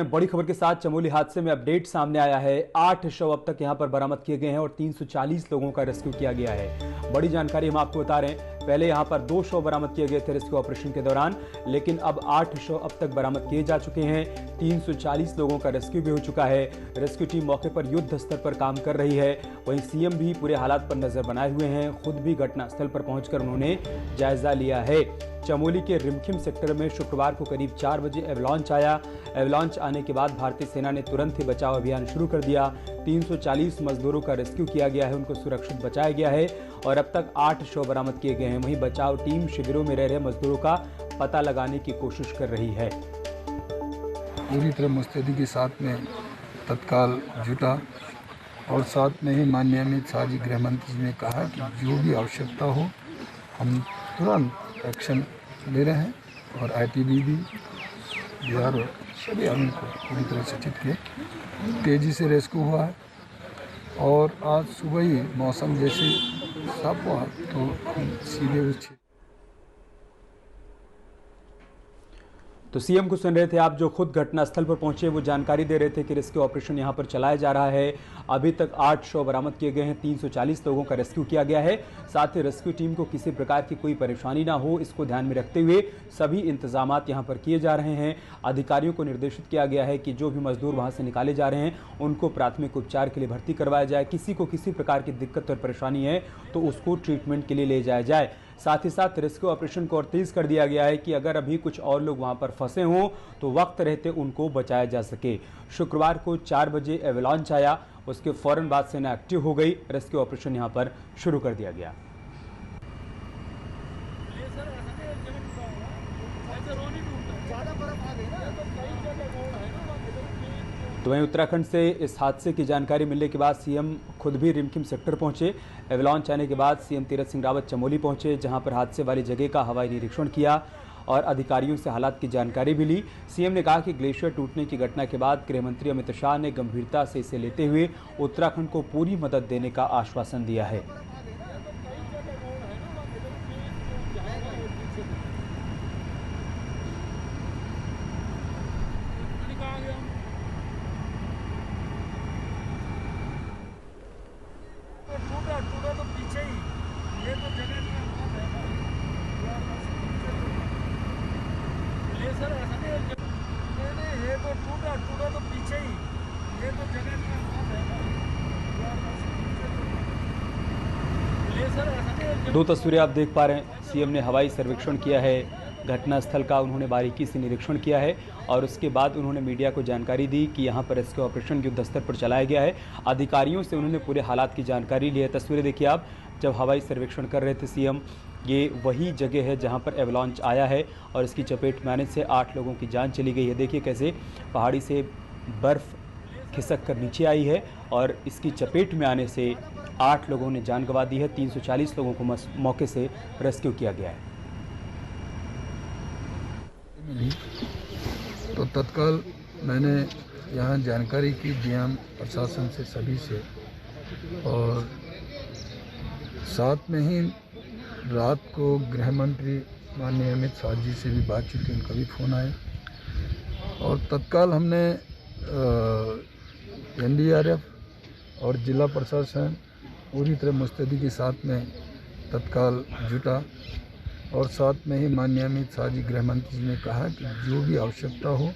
बड़ी खबर के साथ चमोली हादसे में अपडेट सामने आया है। 8 शव अब तक यहां पर बरामद किए गए हैं और 340 लोगों का रेस्क्यू किया गया है। बड़ी जानकारी हम आपको बता रहे हैं। पहले यहां पर 2 शव बरामद किए गए थे रेस्क्यू ऑपरेशन के दौरान, लेकिन अब 8 शव अब तक बरामद किए जा चुके हैं। 340 लोगों का रेस्क्यू भी हो चुका है। रेस्क्यू टीम मौके पर युद्ध स्तर पर काम कर रही है। वहीं सीएम भी पूरे हालात पर नजर बनाए हुए हैं। खुद भी घटनास्थल पर पहुंचकर उन्होंने जायजा लिया है। चमोली के रिमखिम सेक्टर में शुक्रवार को करीब 4 बजे एवलांच आया। एवलांच आने के बाद भारतीय सेना ने तुरंत ही बचाव अभियान शुरू कर दिया। 340 मजदूरों का रेस्क्यू किया गया है, उनको सुरक्षित बचाया गया है और अब तक 8 शव बरामद किए गए हैं। वहीं बचाव टीम शिविरों में रह रहे मजदूरों का पता लगाने की कोशिश कर रही है। पूरी तरह मुस्तैदी के साथ में तत्काल जुटा और साथ में ही माननीय अमित शाह जी गृह मंत्री जी ने कहा कि जो भी आवश्यकता हो हम तुरंत एक्शन ले रहे हैं और आईटीबीपी बिहार और सभी आदमी को पूरी तरह से चित के तेज़ी से रेस्क्यू हुआ है। और आज सुबह ही मौसम जैसे साफ हुआ तो हम सीधे उस तो सीएम को सुन रहे थे आप, जो खुद घटनास्थल पर पहुंचे वो जानकारी दे रहे थे कि रेस्क्यू ऑपरेशन यहां पर चलाया जा रहा है। अभी तक 8 शव बरामद किए गए हैं, 340 लोगों का रेस्क्यू किया गया है। साथ ही रेस्क्यू टीम को किसी प्रकार की कोई परेशानी ना हो, इसको ध्यान में रखते हुए सभी इंतजाम यहां पर किए जा रहे हैं। अधिकारियों को निर्देशित किया गया है कि जो भी मजदूर वहां से निकाले जा रहे हैं उनको प्राथमिक उपचार के लिए भर्ती करवाया जाए। किसी को किसी प्रकार की दिक्कत और परेशानी है तो उसको ट्रीटमेंट के लिए ले जाया जाए। साथ ही साथ रेस्क्यू ऑपरेशन को और तेज कर दिया गया है कि अगर अभी कुछ और लोग वहां पर फंसे हों तो वक्त रहते उनको बचाया जा सके। शुक्रवार को 4 बजे एवलांच आया, उसके फौरन बाद सेना एक्टिव हो गई। रेस्क्यू ऑपरेशन यहां पर शुरू कर दिया गया। तो वहीं उत्तराखंड से इस हादसे की जानकारी मिलने के बाद सीएम खुद भी रिमखिम सेक्टर पहुंचे। एवलांच आने के बाद सीएम तीरथ सिंह रावत चमोली पहुंचे, जहां पर हादसे वाली जगह का हवाई निरीक्षण किया और अधिकारियों से हालात की जानकारी भी ली। सीएम ने कहा कि ग्लेशियर टूटने की घटना के बाद गृह मंत्री अमित शाह ने गंभीरता से इसे लेते हुए उत्तराखंड को पूरी मदद देने का आश्वासन दिया है। टूटा तो पीछे ही, ये तो जगह ये सर ऐसा नहीं, ये तो टूटा तो पीछे ही, ये तो जगह दो तस्वीरें आप देख पा रहे हैं। सीएम ने हवाई सर्वेक्षण किया है, घटनास्थल का उन्होंने बारीकी से निरीक्षण किया है और उसके बाद उन्होंने मीडिया को जानकारी दी कि यहां पर रेस्क्यू ऑपरेशन युद्ध स्तर पर चलाया गया है। अधिकारियों से उन्होंने पूरे हालात की जानकारी ली है। तस्वीरें देखिए आप, जब हवाई सर्वेक्षण कर रहे थे सीएम, ये वही जगह है जहां पर एवलांच आया है और इसकी चपेट में आने से 8 लोगों की जान चली गई है। देखिए कैसे पहाड़ी से बर्फ़ खिसक कर नीचे आई है और इसकी चपेट में आने से 8 लोगों ने जान गंवा दी है। 340 लोगों को मौके से रेस्क्यू किया गया है। तो तत्काल मैंने यहाँ जानकारी की डीएम प्रशासन से सभी से, और साथ में ही रात को गृह मंत्री माननीय अमित शाह जी से भी बातचीत की, उनका भी फ़ोन आया और तत्काल हमने एनडीआरएफ और जिला प्रशासन पूरी तरह मुस्तैदी के साथ में तत्काल जुटा और साथ में ही माननीय अमित शाह जी गृह मंत्री जी ने कहा कि जो भी आवश्यकता हो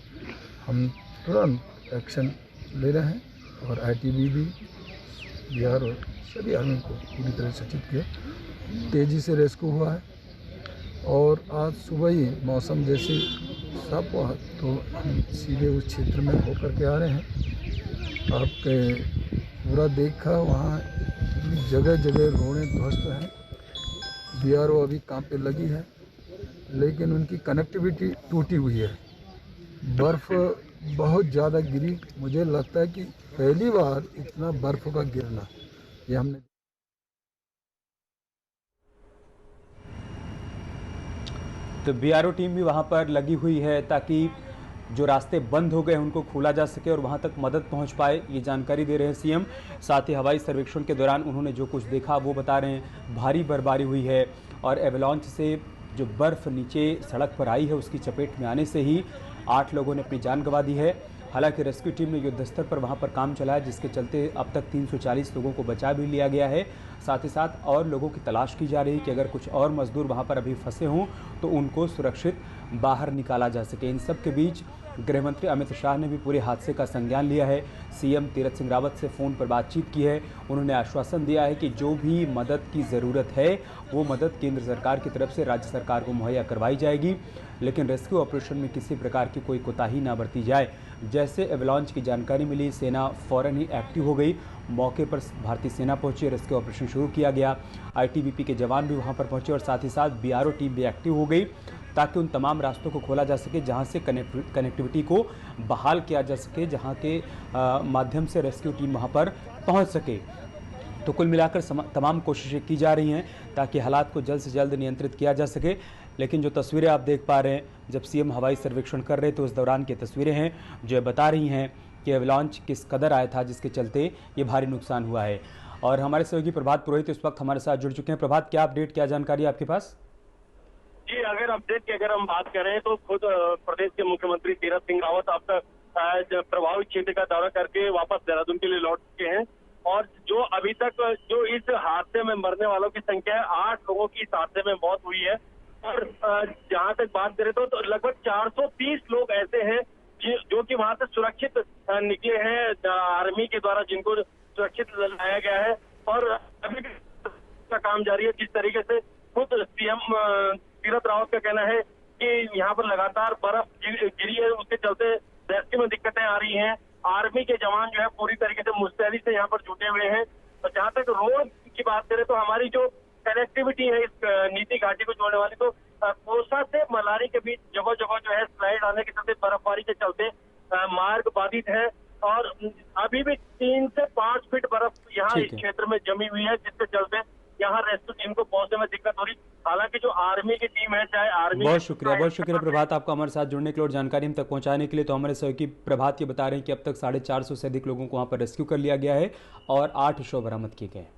हम तुरंत एक्शन ले रहे हैं और आईटीबीपी बिहार और सभी आदमी को पूरी तरह से चित के तेज़ी से रेस्क्यू हुआ है। और आज सुबह ही मौसम जैसे साफ हुआ तो हम सीधे उस क्षेत्र में होकर के आ रहे हैं। आपके पूरा देखा वहाँ जगह जगह रोडें ध्वस्त हैं, बीआरओ अभी काम पे लगी है लेकिन उनकी कनेक्टिविटी टूटी हुई है। बर्फ़ बहुत ज़्यादा गिरी, मुझे लगता है कि पहली बार इतना बर्फ़ का गिरना ये हमने। तो बीआरओ टीम भी वहां पर लगी हुई है ताकि जो रास्ते बंद हो गए उनको खोला जा सके और वहां तक मदद पहुंच पाए, ये जानकारी दे रहे हैं सीएम। साथ ही हवाई सर्वेक्षण के दौरान उन्होंने जो कुछ देखा वो बता रहे हैं। भारी बर्फबारी हुई है और एवलांच से जो बर्फ़ नीचे सड़क पर आई है उसकी चपेट में आने से ही 8 लोगों ने अपनी जान गंवा दी है। हालांकि रेस्क्यू टीम ने युद्ध स्तर पर वहां पर काम चलाया, जिसके चलते अब तक 340 लोगों को बचा भी लिया गया है। साथ ही साथ और लोगों की तलाश की जा रही है कि अगर कुछ और मजदूर वहां पर अभी फंसे हों तो उनको सुरक्षित बाहर निकाला जा सके। इन सब के बीच गृहमंत्री अमित शाह ने भी पूरे हादसे का संज्ञान लिया है। सीएम तीरथ सिंह रावत से फ़ोन पर बातचीत की है। उन्होंने आश्वासन दिया है कि जो भी मदद की ज़रूरत है वो मदद केंद्र सरकार की तरफ से राज्य सरकार को मुहैया करवाई जाएगी, लेकिन रेस्क्यू ऑपरेशन में किसी प्रकार की कोई कोताही ना बरती जाए। जैसे एवलांच की जानकारी मिली, सेना फौरन ही एक्टिव हो गई। मौके पर भारतीय सेना पहुंची, रेस्क्यू ऑपरेशन शुरू किया गया। आईटीबीपी के जवान भी वहां पर पहुंचे और साथ ही साथ बीआरओ टीम भी एक्टिव हो गई ताकि उन तमाम रास्तों को खोला जा सके जहां से कनेक्टिविटी को बहाल किया जा सके, जहां के माध्यम से रेस्क्यू टीम वहां पर पहुंच सके। तो कुल मिलाकर तमाम कोशिशें की जा रही हैं ताकि हालात को जल्द से जल्द नियंत्रित किया जा सके। लेकिन जो तस्वीरें आप देख पा रहे हैं, जब सीएम हवाई सर्वेक्षण कर रहे थे उस दौरान की तस्वीरें हैं जो बता रही हैं कि एवलांच किस कदर आया था, जिसके चलते ये भारी नुकसान हुआ है। और हमारे सहयोगी प्रभात पुरोहित इस वक्त हमारे साथ जुड़ चुके हैं। प्रभात, क्या अपडेट, क्या जानकारी आपके पास? जी, अगर अपडेट की अगर हम बात करें तो खुद प्रदेश के मुख्यमंत्री तीरथ सिंह रावत अब तक प्रभावित क्षेत्र का दौरा करके वापस देहरादून के लिए लौट चुके हैं। और जो अभी तक जो इस हादसे में मरने वालों की संख्या है, 8 लोगों की इस हादसे में मौत हुई है। और जहां तक बात करें तो लगभग 430 लोग ऐसे हैं जो कि वहां से सुरक्षित निकले हैं आर्मी के द्वारा, जिनको सुरक्षित लाया गया है। और अभी भी का काम जारी है। जिस तरीके से खुद सीएम तीरथ रावत का कहना है कि यहाँ पर लगातार बर्फ गिरी है, उसके चलते रेस्क्यू में दिक्कतें आ रही हैं। आर्मी के जवान जो है पूरी तरीके से मुस्तैदी से यहाँ पर जुटे हुए हैं। और जहाँ तक रोड की बात करें तो हमारी जो कनेक्टिविटी है इस नीति घाटी को जोड़ने वाली, तो कोसा से मलारी के बीच जगह जगह जो है स्लाइड आने के चलते, बर्फबारी के चलते मार्ग बाधित है। और अभी भी 3 से 5 फीट बर्फ यहाँ इस क्षेत्र में जमी हुई है, जिसके चलते यहाँ रेस्क्यू टीम को पहुंचने में दिक्कत हो रही। हालांकि जो आर्मी की टीम है, चाहे आर्मी, बहुत शुक्रिया प्रभात आपका हमारे साथ जुड़ने के लिए और जानकारी हम तक पहुंचाने के लिए। तो हमारे सहयोगी प्रभात ये बता रहे हैं कि अब तक 450 से अधिक लोगों को वहां पर रेस्क्यू कर लिया गया है और 8 शव बरामद किए गए हैं।